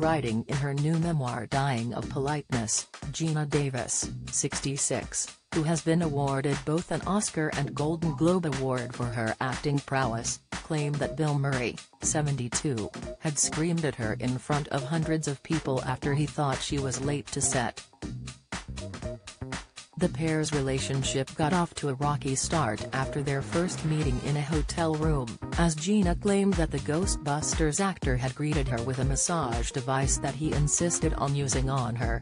Writing in her new memoir Dying of Politeness, Geena Davis, 66, who has been awarded both an Oscar and Golden Globe Award for her acting prowess, claimed that Bill Murray, 72, had screamed at her in front of hundreds of people after he thought she was late to set. The pair's relationship got off to a rocky start after their first meeting in a hotel room, as Geena claimed that the Ghostbusters actor had greeted her with a massage device that he insisted on using on her.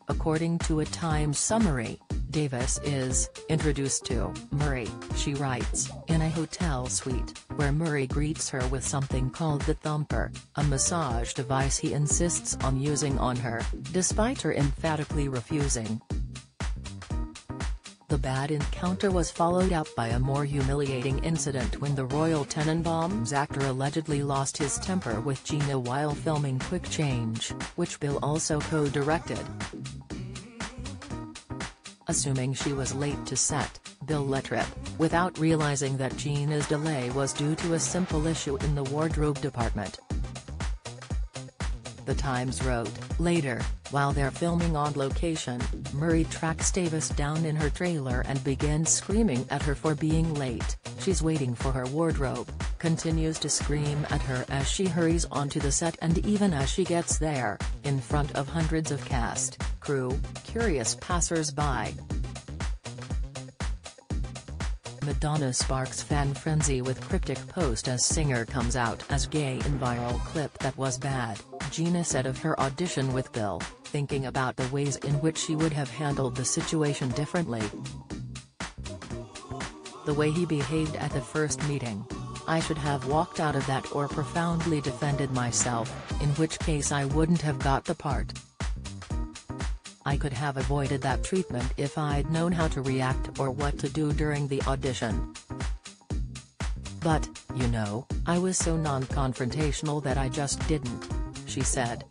According to a Times summary, Davis is introduced to Murray, she writes, in a hotel suite, where Murray greets her with something called the thumper, a massage device he insists on using on her, despite her emphatically refusing. The bad encounter was followed up by a more humiliating incident when the Royal Tenenbaums actor allegedly lost his temper with Geena while filming Quick Change, which Bill also co-directed. Assuming she was late to set, Bill let rip, without realizing that Geena's delay was due to a simple issue in the wardrobe department. The Times wrote, later, while they're filming on location, Murray tracks Davis down in her trailer and begins screaming at her for being late. She's waiting for her wardrobe, continues to scream at her as she hurries onto the set, and even as she gets there, in front of hundreds of cast, crew, curious passers-by. Madonna sparks fan frenzy with cryptic post as singer comes out as gay in viral clip that was bad, Geena said of her audition with Bill, thinking about the ways in which she would have handled the situation differently. The way he behaved at the first meeting. I should have walked out of that or profoundly defended myself, in which case I wouldn't have got the part. I could have avoided that treatment if I'd known how to react or what to do during the audition. But, you know, I was so non-confrontational that I just didn't, she said.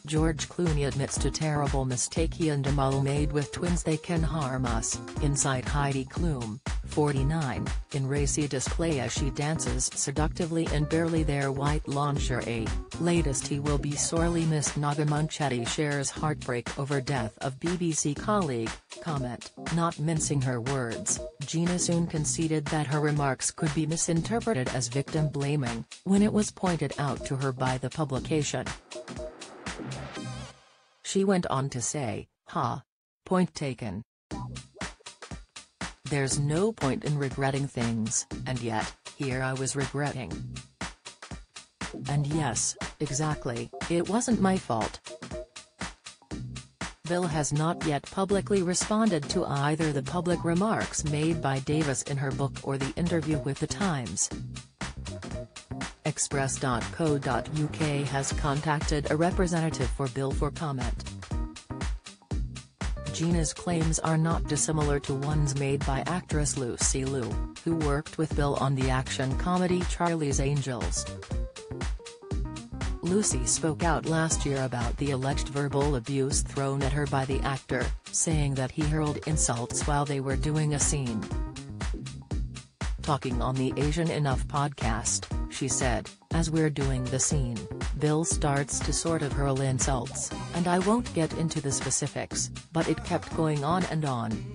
George Clooney admits to terrible mistake he and Amal made with twins. They can harm us, inside Heidi Klum, 49, in racy display as she dances seductively in barely their white lingerie. Latest, he will be sorely missed. Naga Munchetty shares heartbreak over death of BBC colleague, comment, not mincing her words, Geena soon conceded that her remarks could be misinterpreted as victim blaming, when it was pointed out to her by the publication. She went on to say, point taken. There's no point in regretting things, and yet, here I was regretting. And yes, exactly, it wasn't my fault. Bill has not yet publicly responded to either the public remarks made by Davis in her book or the interview with The Times. Express.co.uk has contacted a representative for Bill for comment. Geena's claims are not dissimilar to ones made by actress Lucy Liu, who worked with Bill on the action comedy Charlie's Angels. Lucy spoke out last year about the alleged verbal abuse thrown at her by the actor, saying that he hurled insults while they were doing a scene. Talking on the Asian Enough podcast, she said, as we're doing the scene, Bill starts to sort of hurl insults, and I won't get into the specifics, but it kept going on and on.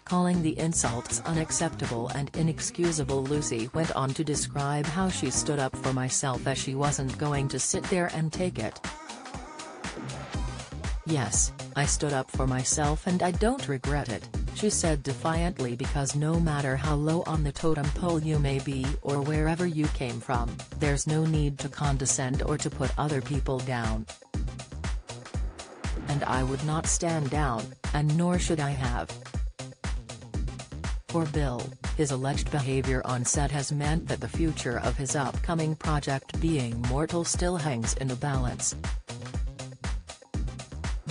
Calling the insults unacceptable and inexcusable, Lucy went on to describe how she stood up for myself as she wasn't going to sit there and take it. Yes, I stood up for myself and I don't regret it, she said defiantly, because no matter how low on the totem pole you may be or wherever you came from, there's no need to condescend or to put other people down. And I would not stand down, and nor should I have. For Bill, his alleged behavior on set has meant that the future of his upcoming project Being Mortal still hangs in the balance.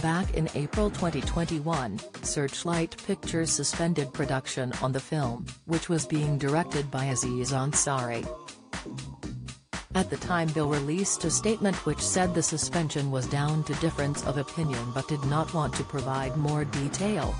Back in April 2021, Searchlight Pictures suspended production on the film, which was being directed by Aziz Ansari. At the time, Bill released a statement which said the suspension was down to difference of opinion but did not want to provide more detail.